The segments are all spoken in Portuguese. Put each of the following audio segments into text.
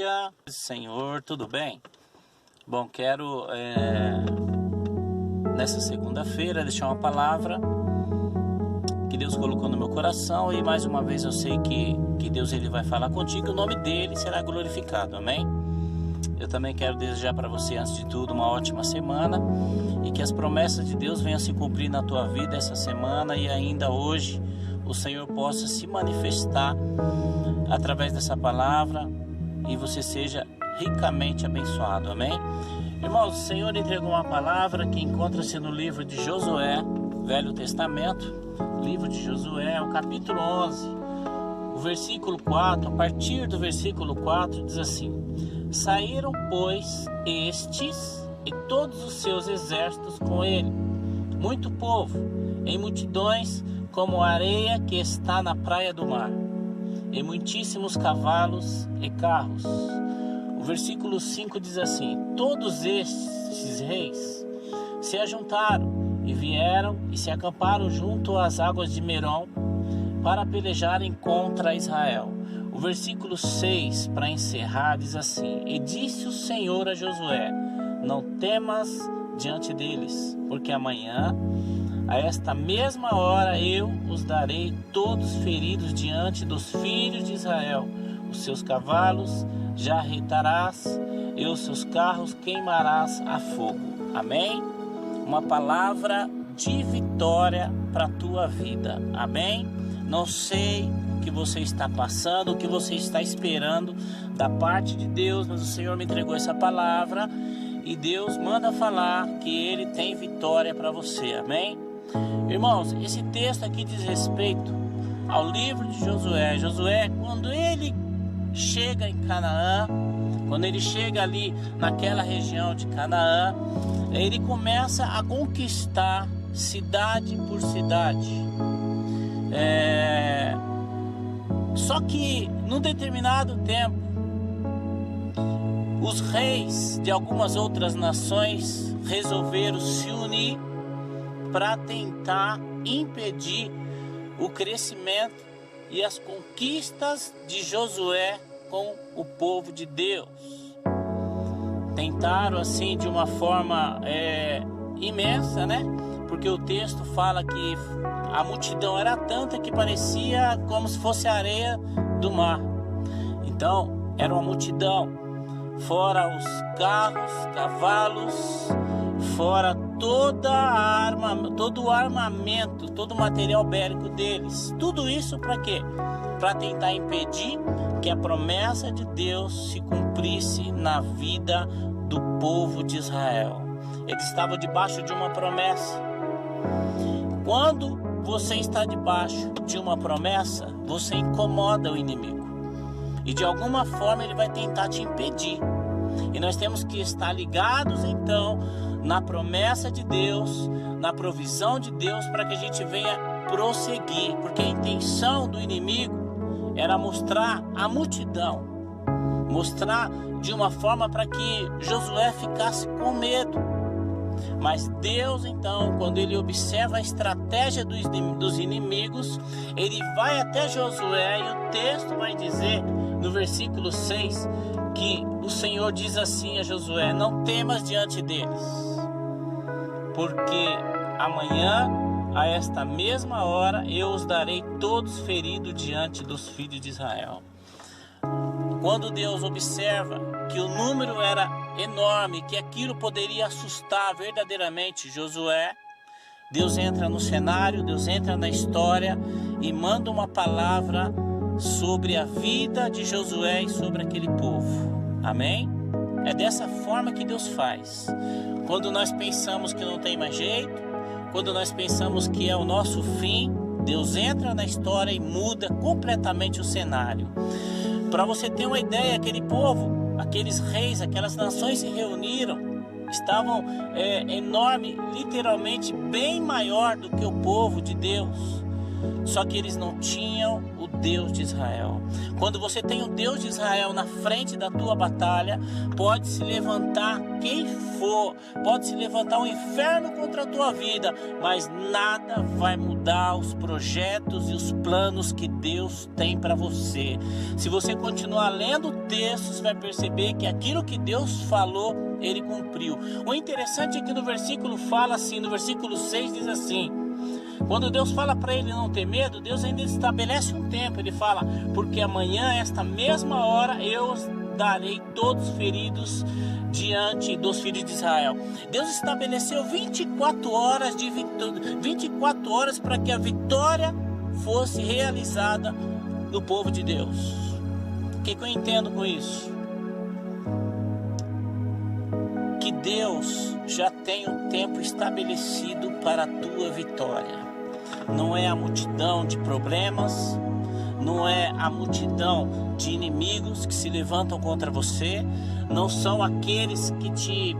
dia, Senhor, tudo bem? Bom, quero nessa segunda-feira deixar uma palavra que Deus colocou no meu coração e mais uma vez eu sei que Deus ele vai falar contigo e o nome dele será glorificado, amém? Eu também quero desejar para você, antes de tudo, uma ótima semana e que as promessas de Deus venham se cumprir na tua vida essa semana e ainda hoje o Senhor possa se manifestar através dessa palavra e você seja ricamente abençoado, amém? Irmãos, o Senhor entregou uma palavra que encontra-se no livro de Josué, Velho Testamento, livro de Josué, o capítulo 11, o versículo 4, a partir do versículo 4 diz assim: Saíram, pois, estes e todos os seus exércitos com ele, muito povo, em multidões como a areia que está na praia do mar, e muitíssimos cavalos e carros. O versículo 5 diz assim: Todos estes reis se ajuntaram e vieram e se acamparam junto às águas de Merom para pelejarem contra Israel. O versículo 6, para encerrar, diz assim: E disse o Senhor a Josué: Não temas diante deles, porque amanhã, a esta mesma hora, eu os darei todos feridos diante dos filhos de Israel. Os seus cavalos já arretarás e os seus carros queimarás a fogo. Amém? Uma palavra de vitória para a tua vida. Amém? Não sei o que você está passando, o que você está esperando da parte de Deus, mas o Senhor me entregou essa palavra e Deus manda falar que Ele tem vitória para você. Amém? Irmãos, esse texto aqui diz respeito ao livro de Josué. Josué, quando ele chega em Canaã, quando ele chega ali naquela região de Canaã, ele começa a conquistar cidade por cidade. Só que num determinado tempo, os reis de algumas outras nações resolveram se unir para tentar impedir o crescimento e as conquistas de Josué com o povo de Deus. Tentaram assim de uma forma imensa, né? Porque o texto fala que a multidão era tanta que parecia como se fosse a areia do mar. Então, era uma multidão, fora os carros, cavalos, fora toda a arma, todo o armamento, todo o material bélico deles. Tudo isso para quê? Para tentar impedir que a promessa de Deus se cumprisse na vida do povo de Israel. Eles estavam debaixo de uma promessa. Quando você está debaixo de uma promessa, você incomoda o inimigo. E de alguma forma ele vai tentar te impedir. E nós temos que estar ligados então na promessa de Deus, na provisão de Deus, para que a gente venha prosseguir. Porque a intenção do inimigo era mostrar a multidão, mostrar de uma forma para que Josué ficasse com medo. Mas Deus então, quando ele observa a estratégia dos inimigos, ele vai até Josué e o texto vai dizer no versículo 6 que o Senhor diz assim a Josué: Não temas diante deles, porque amanhã, a esta mesma hora, eu os darei todos feridos diante dos filhos de Israel. Quando Deus observa que o número era enorme, que aquilo poderia assustar verdadeiramente Josué, Deus entra no cenário, Deus entra na história e manda uma palavra sobre a vida de Josué e sobre aquele povo. Amém? É dessa forma que Deus faz. Quando nós pensamos que não tem mais jeito, quando nós pensamos que é o nosso fim, Deus entra na história e muda completamente o cenário. Para você ter uma ideia, aquele povo, aqueles reis, aquelas nações se reuniram, estavam enorme, literalmente bem maior do que o povo de Deus. Só que eles não tinham o Deus de Israel. Quando você tem o Deus de Israel na frente da tua batalha, pode se levantar quem for, pode se levantar o inferno contra a tua vida, mas nada vai mudar os projetos e os planos que Deus tem para você. Se você continuar lendo o texto, você vai perceber que aquilo que Deus falou, Ele cumpriu. O interessante é que no versículo fala assim, no versículo 6 diz assim: quando Deus fala para ele não ter medo, Deus ainda estabelece um tempo. Ele fala: porque amanhã, esta mesma hora, eu os darei todos feridos diante dos filhos de Israel. Deus estabeleceu 24 horas de 24 horas para que a vitória fosse realizada no povo de Deus. O que eu entendo com isso? Que Deus já tem um tempo estabelecido para a tua vitória. Não é a multidão de problemas, não é a multidão de inimigos que se levantam contra você, não são aqueles que te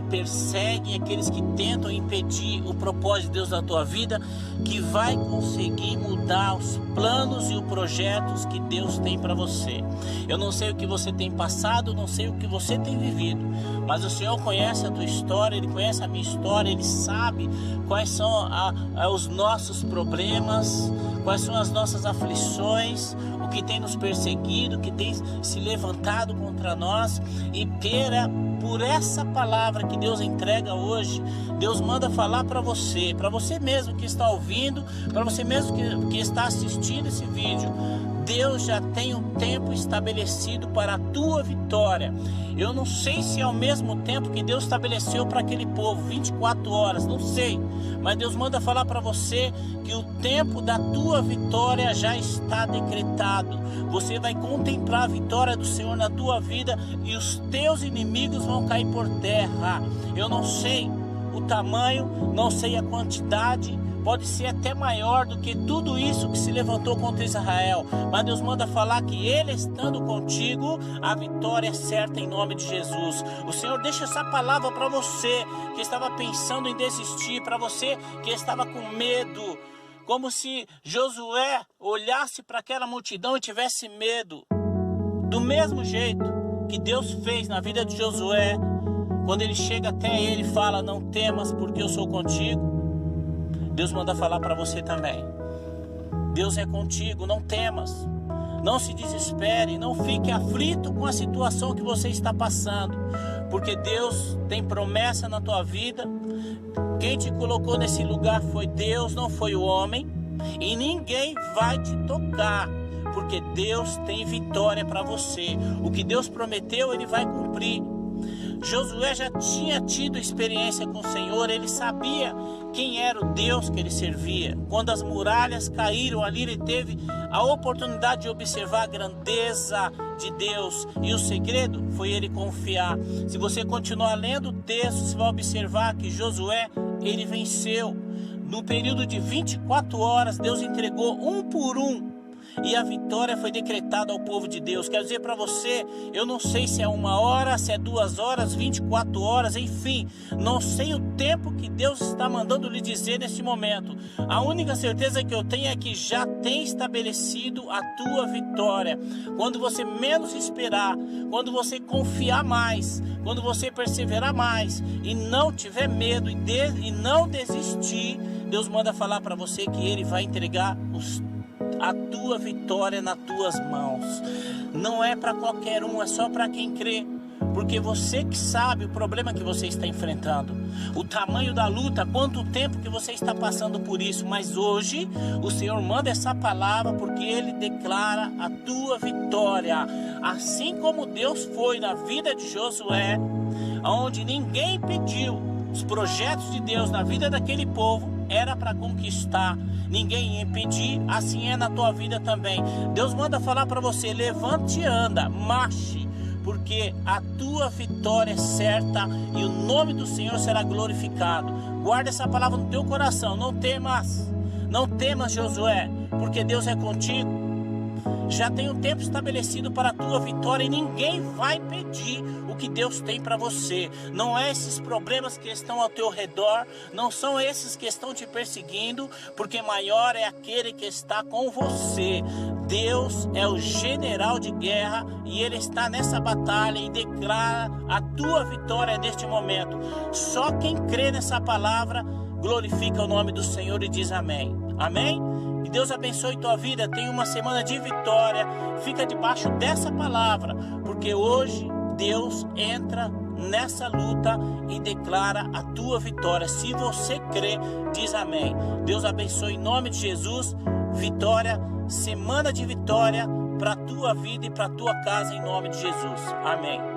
perseguem, aqueles que tentam impedir o propósito de Deus na tua vida, que vai conseguir mudar os planos e os projetos que Deus tem para você. Eu não sei o que você tem passado, não sei o que você tem vivido, mas o Senhor conhece a tua história, Ele conhece a minha história, Ele sabe quais são os nossos problemas, quais são as nossas aflições, o que tem nos perseguido, o que tem se levantado contra nós. E por essa palavra que Deus entrega hoje, Deus manda falar para você mesmo que está ouvindo, para você mesmo que está assistindo esse vídeo. Deus já tem um tempo estabelecido para a tua vitória. Eu não sei se é o mesmo tempo que Deus estabeleceu para aquele povo, 24 horas, não sei. Mas Deus manda falar para você que o tempo da tua vitória já está decretado. Você vai contemplar a vitória do Senhor na tua vida e os teus inimigos vão cair por terra. Eu não sei o tamanho, não sei a quantidade, pode ser até maior do que tudo isso que se levantou contra Israel, mas Deus manda falar que Ele estando contigo, a vitória é certa em nome de Jesus. O Senhor deixa essa palavra para você que estava pensando em desistir, para você que estava com medo, como se Josué olhasse para aquela multidão e tivesse medo. Do mesmo jeito que Deus fez na vida de Josué, quando ele chega até ele e fala: não temas, porque eu sou contigo. Deus manda falar para você também. Deus é contigo, não temas. Não se desespere, não fique aflito com a situação que você está passando, porque Deus tem promessa na tua vida. Quem te colocou nesse lugar foi Deus, não foi o homem. E ninguém vai te tocar, porque Deus tem vitória para você. O que Deus prometeu, Ele vai cumprir. Josué já tinha tido experiência com o Senhor, ele sabia quem era o Deus que ele servia. Quando as muralhas caíram ali, ele teve a oportunidade de observar a grandeza de Deus, e o segredo foi ele confiar. Se você continuar lendo o texto, você vai observar que Josué, ele venceu. No período de 24 horas, Deus entregou um por um, e a vitória foi decretada ao povo de Deus. Quero dizer para você, eu não sei se é 1 hora, se é 2 horas, 24 horas, enfim, não sei o tempo que Deus está mandando lhe dizer neste momento. A única certeza que eu tenho é que já tem estabelecido a tua vitória. Quando você menos esperar, quando você confiar mais, quando você perseverar mais e não tiver medo e não desistir, Deus manda falar para você que Ele vai entregar a tua vitória nas tuas mãos. Não é para qualquer um, é só para quem crê, porque você que sabe o problema que você está enfrentando, o tamanho da luta, quanto tempo que você está passando por isso. Mas hoje o Senhor manda essa palavra porque Ele declara a tua vitória, assim como Deus foi na vida de Josué, onde ninguém pediu. Os projetos de Deus na vida daquele povo era para conquistar, ninguém ia impedir. Assim é na tua vida também. Deus manda falar para você: levante e anda, marche, porque a tua vitória é certa e o nome do Senhor será glorificado. Guarda essa palavra no teu coração. Não temas, não temas, Josué, porque Deus é contigo. Já tem um tempo estabelecido para a tua vitória e ninguém vai pedir o que Deus tem para você. Não é esses problemas que estão ao teu redor, não são esses que estão te perseguindo, porque maior é aquele que está com você. Deus é o general de guerra e Ele está nessa batalha e declara a tua vitória neste momento. Só quem crê nessa palavra glorifica o nome do Senhor e diz amém. Amém? Que Deus abençoe tua vida. Tenha uma semana de vitória. Fica debaixo dessa palavra, porque hoje Deus entra nessa luta e declara a tua vitória. Se você crê, diz amém. Deus abençoe em nome de Jesus. Vitória, semana de vitória para a tua vida e para a tua casa em nome de Jesus. Amém.